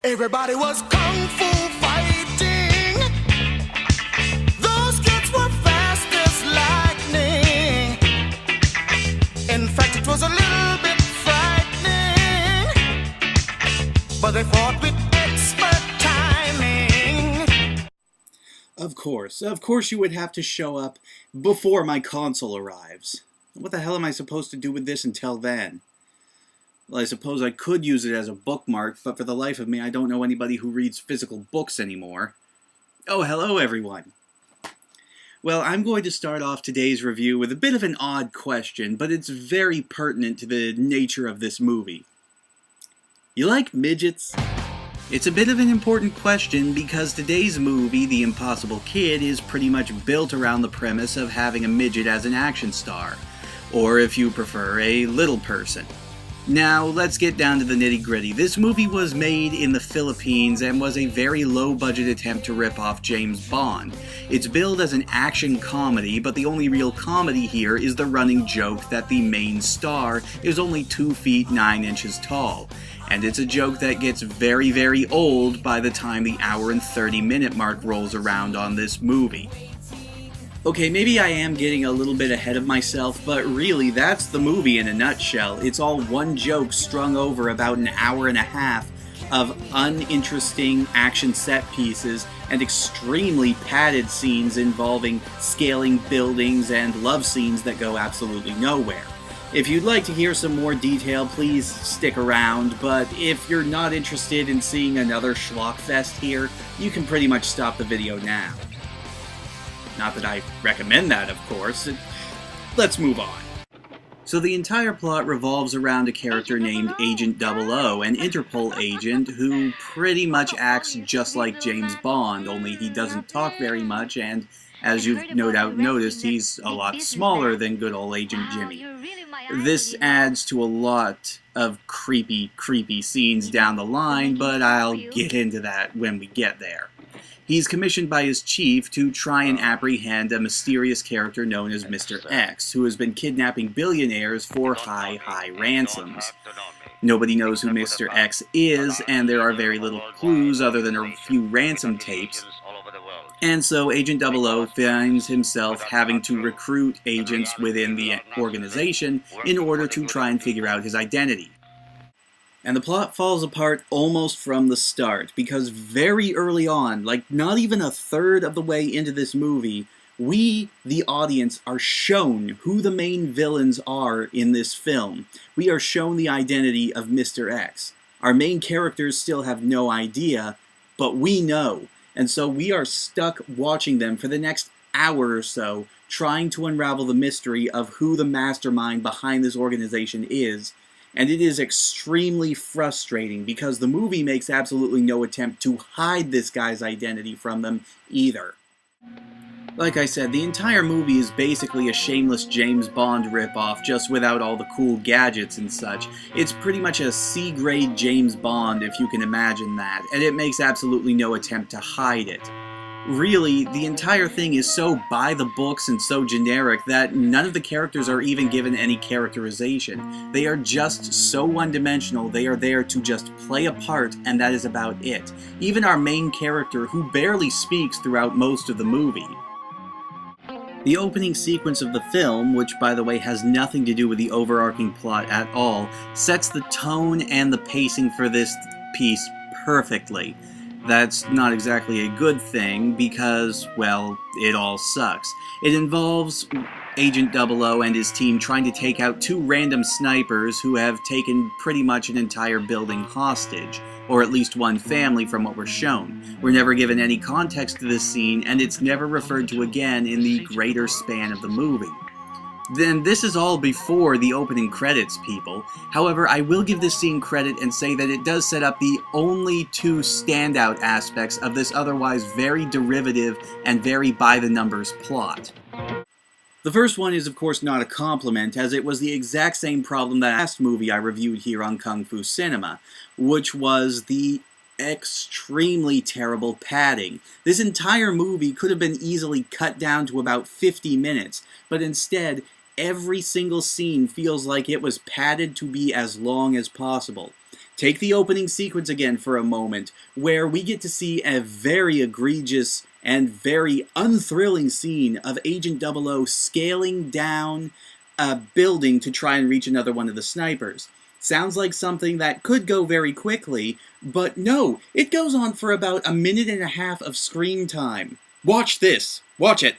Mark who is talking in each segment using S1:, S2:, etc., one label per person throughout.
S1: Everybody was kung fu fighting. Those kids were fast as lightning. In fact, it was a little bit frightening, but they fought with expert timing.
S2: Of course you would have to show up before my console arrives. What the hell am I supposed to do with this until then? Well, I suppose I could use it as a bookmark, but for the life of me, I don't know anybody who reads physical books anymore. Oh, hello everyone! Well, I'm going to start off today's review with a bit of an odd question, but it's very pertinent to the nature of this movie. You like midgets? It's a bit of an important question because today's movie, The Impossible Kid, is pretty much built around the premise of having a midget as an action star, or if you prefer, a little person. Now, let's get down to the nitty-gritty. This movie was made in the Philippines and was a very low-budget attempt to rip off James Bond. It's billed as an action comedy, but the only real comedy here is the running joke that the main star is only 2 feet 9 inches tall. And it's a joke that gets very, very old by the time the hour and 30-minute mark rolls around on this movie. Okay, maybe I am getting a little bit ahead of myself, but really, that's the movie in a nutshell. It's all one joke strung over about an hour and a half of uninteresting action set pieces and extremely padded scenes involving scaling buildings and love scenes that go absolutely nowhere. If you'd like to hear some more detail, please stick around, but if you're not interested in seeing another schlockfest here, you can pretty much stop the video now. Not that I recommend that, of course. Let's move on. So the entire plot revolves around a character named Agent 00, an Interpol agent who pretty much acts just like James Bond, only he doesn't talk very much, and as you've no doubt noticed, he's a lot smaller than good old Agent Jimmy. This adds to a lot of creepy scenes down the line, but I'll get into that when we get there. He's commissioned by his chief to try and apprehend a mysterious character known as Mr. X, who has been kidnapping billionaires for high ransoms. Nobody knows who Mr. X is, and there are very little clues other than a few ransom tapes. And so Agent 00 finds himself having to recruit agents within the organization in order to try and figure out his identity. And the plot falls apart almost from the start, because very early on, like not even a third of the way into this movie, we, the audience, are shown who the main villains are in this film. We are shown the identity of Mr. X. Our main characters still have no idea, but we know. And so we are stuck watching them for the next hour or so, trying to unravel the mystery of who the mastermind behind this organization is. And it is extremely frustrating because the movie makes absolutely no attempt to hide this guy's identity from them either. Like I said, the entire movie is basically a shameless James Bond ripoff, just without all the cool gadgets and such. It's pretty much a C-grade James Bond, if you can imagine that, and it makes absolutely no attempt to hide it. Really, the entire thing is so by the books and so generic that none of the characters are even given any characterization. They are just so one-dimensional, they are there to just play a part, and that is about it. Even our main character, who barely speaks throughout most of the movie. The opening sequence of the film, which by the way has nothing to do with the overarching plot at all, sets the tone and the pacing for this piece perfectly. That's not exactly a good thing because, well, it all sucks. It involves Agent 00 and his team trying to take out 2 random snipers who have taken pretty much an entire building hostage, or at least one family from what we're shown. We're never given any context to this scene, and it's never referred to again in the greater span of the movie. Then this is all before the opening credits, people. However, I will give this scene credit and say that it does set up the only 2 standout aspects of this otherwise very derivative and very by-the-numbers plot. The first one is of course not a compliment, as it was the exact same problem that last movie I reviewed here on Kung Fu Cinema, which was the extremely terrible padding. This entire movie could have been easily cut down to about 50 minutes, but instead, every single scene feels like it was padded to be as long as possible. Take the opening sequence again for a moment, where we get to see a very egregious and very unthrilling scene of Agent 00 scaling down a building to try and reach another one of the snipers. Sounds like something that could go very quickly, but no, it goes on for about a minute and a half of screen time. Watch this. Watch it.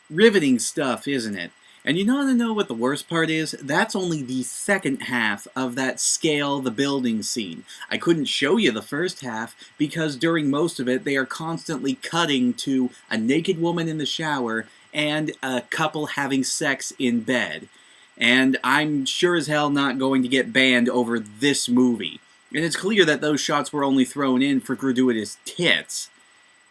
S2: Riveting stuff, isn't it? And you want to know what the worst part is? That's only the second half of that scale the building scene. I couldn't show you the first half because during most of it they are constantly cutting to a naked woman in the shower and a couple having sex in bed. And I'm sure as hell not going to get banned over this movie. And it's clear that those shots were only thrown in for gratuitous tits.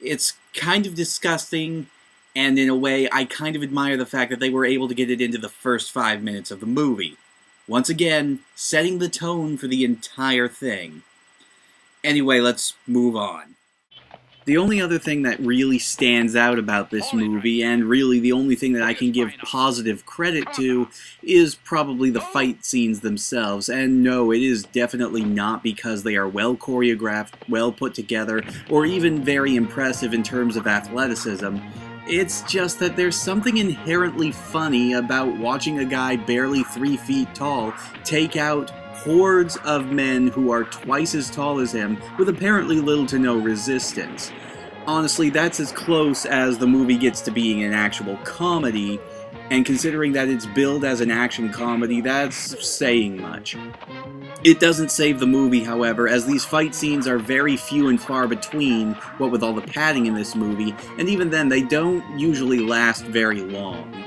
S2: It's kind of disgusting. And in a way, I kind of admire the fact that they were able to get it into the first 5 minutes of the movie. Once again, setting the tone for the entire thing. Anyway, let's move on. The only other thing that really stands out about this movie, and really the only thing that I can give positive credit to, is probably the fight scenes themselves. And no, it is definitely not because they are well choreographed, well put together, or even very impressive in terms of athleticism. It's just that there's something inherently funny about watching a guy barely 3 feet tall take out hordes of men who are twice as tall as him with apparently little to no resistance. Honestly, that's as close as the movie gets to being an actual comedy, and considering that it's billed as an action comedy, that's saying much. It doesn't save the movie, however, as these fight scenes are very few and far between, what with all the padding in this movie, and even then they don't usually last very long.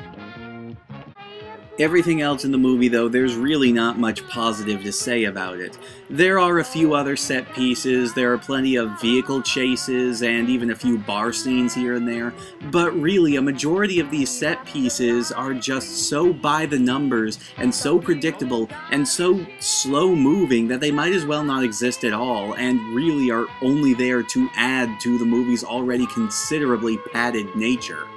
S2: Everything else in the movie, though, there's really not much positive to say about it. There are a few other set pieces, there are plenty of vehicle chases, and even a few bar scenes here and there, but really a majority of these set pieces are just so by the numbers, and so predictable, and so slow-moving that they might as well not exist at all, and really are only there to add to the movie's already considerably padded nature.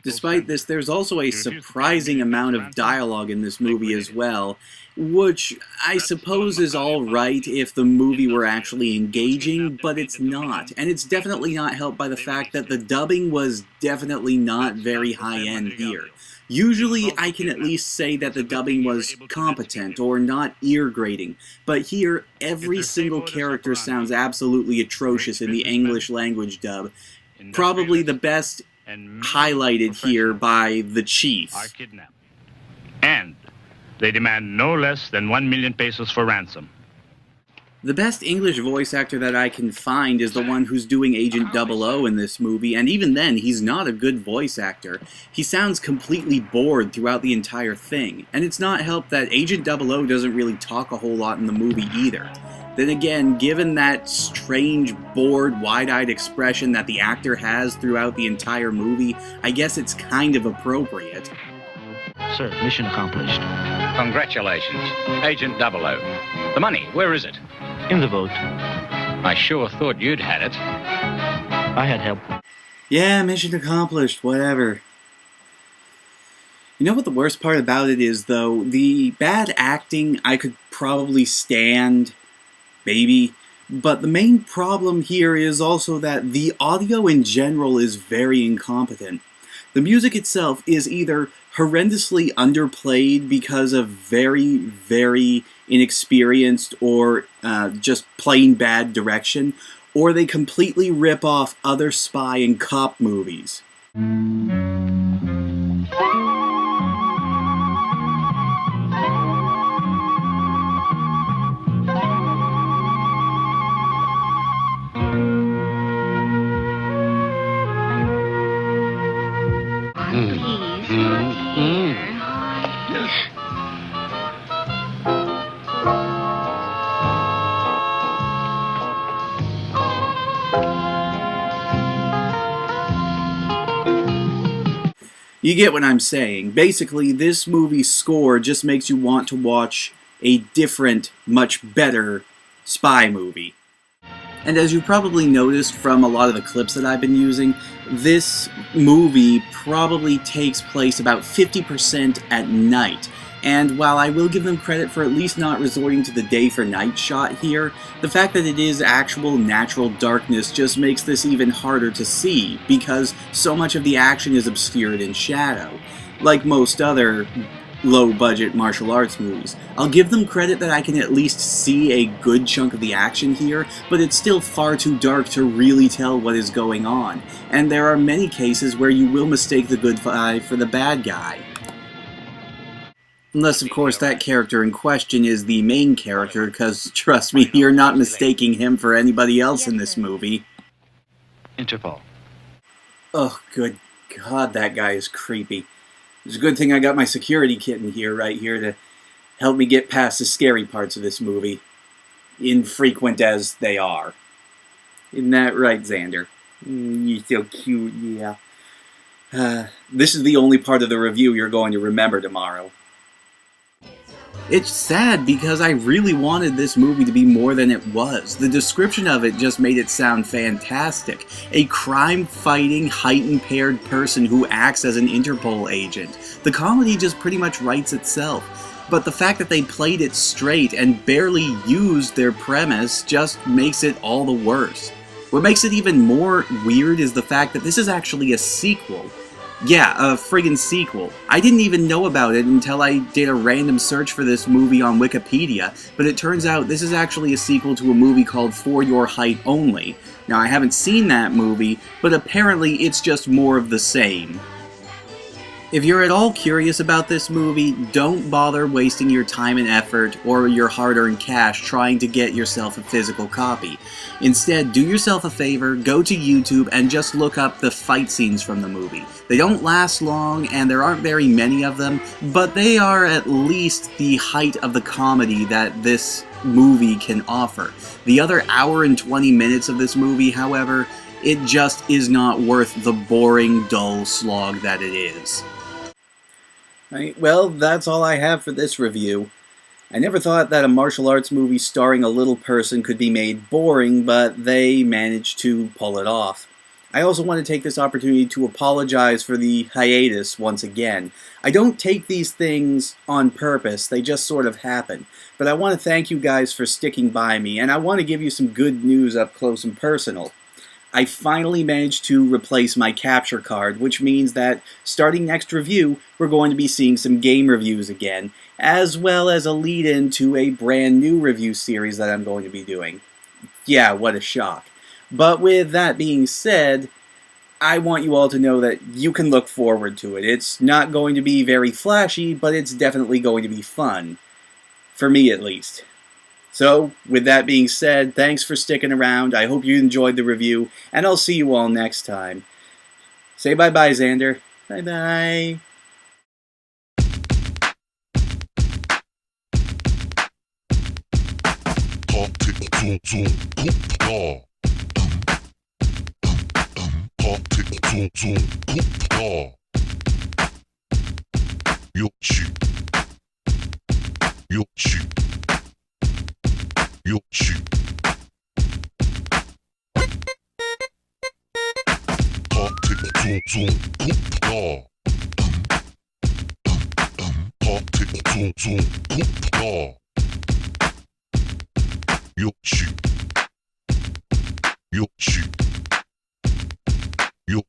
S2: Despite this, there's also a surprising amount of dialogue in this movie as well, which I suppose is alright if the movie were actually engaging, but it's not. And it's definitely not helped by the fact that the dubbing was definitely not very high-end here. Usually, I can at least say that the dubbing was competent or not ear-grating, but here, every single character sounds absolutely atrocious in the English language dub. Probably the best highlighted here by the chief.
S3: Are kidnapped. And they demand no less than 1 million pesos for ransom.
S2: The best English voice actor that I can find is the one who's doing Agent 00 in this movie, and even then, he's not a good voice actor. He sounds completely bored throughout the entire thing, and it's not helped that Agent 00 doesn't really talk a whole lot in the movie either. Then again, given that strange, bored, wide-eyed expression that the actor has throughout the entire movie, I guess it's kind of appropriate.
S4: Sir, mission accomplished.
S5: Congratulations, Agent 00. The money, where is it?
S4: In the boat.
S5: I sure thought you'd had it.
S4: I had help.
S2: Yeah, mission accomplished, whatever. You know what the worst part about it is, though? The bad acting I could probably stand, maybe, but the main problem here is also that the audio in general is very incompetent. The music itself is either horrendously underplayed because of very, very inexperienced or just plain bad direction, or they completely rip off other spy and cop movies. You get what I'm saying. Basically, this movie's score just makes you want to watch a different, much better spy movie. And as you probably noticed from a lot of the clips that I've been using, this movie probably takes place about 50% at night. And while I will give them credit for at least not resorting to the day for night shot here, the fact that it is actual natural darkness just makes this even harder to see, because so much of the action is obscured in shadow. Like most other low-budget martial arts movies. I'll give them credit that I can at least see a good chunk of the action here, but it's still far too dark to really tell what is going on. And there are many cases where you will mistake the good guy for the bad guy. Unless, of course, that character in question is the main character, because, trust me, you're not mistaking him for anybody else in this movie.
S4: Interpol.
S2: Oh, good God, that guy is creepy. It's a good thing I got my security kit in here, right here, to help me get past the scary parts of this movie. Infrequent as they are. Isn't that right, Xander? You're so cute, yeah. This is the only part of the review you're going to remember tomorrow. It's sad because I really wanted this movie to be more than it was. The description of it just made it sound fantastic. A crime-fighting, height-impaired person who acts as an Interpol agent. The comedy just pretty much writes itself. But the fact that they played it straight and barely used their premise just makes it all the worse. What makes it even more weird is the fact that this is actually a sequel. Yeah, a friggin' sequel. I didn't even know about it until I did a random search for this movie on Wikipedia, but it turns out this is actually a sequel to a movie called For Your Height Only. Now, I haven't seen that movie, but apparently it's just more of the same. If you're at all curious about this movie, don't bother wasting your time and effort or your hard-earned cash trying to get yourself a physical copy. Instead, do yourself a favor, go to YouTube and just look up the fight scenes from the movie. They don't last long and there aren't very many of them, but they are at least the height of the comedy that this movie can offer. The other hour and 20 minutes of this movie, however, it just is not worth the boring, dull slog that it is. Right, well, that's all I have for this review. I never thought that a martial arts movie starring a little person could be made boring, but they managed to pull it off. I also want to take this opportunity to apologize for the hiatus once again. I don't take these things on purpose, they just sort of happen. But I want to thank you guys for sticking by me, and I want to give you some good news up close and personal. I finally managed to replace my capture card, which means that starting next review, we're going to be seeing some game reviews again, as well as a lead-in to a brand new review series that I'm going to be doing. Yeah, what a shock. But with that being said, I want you all to know that you can look forward to it. It's not going to be very flashy, but it's definitely going to be fun. For me, at least. So, with that being said, thanks for sticking around. I hope you enjoyed the review, and I'll see you all next time. Say bye-bye, Xander. Bye-bye.
S1: Yo,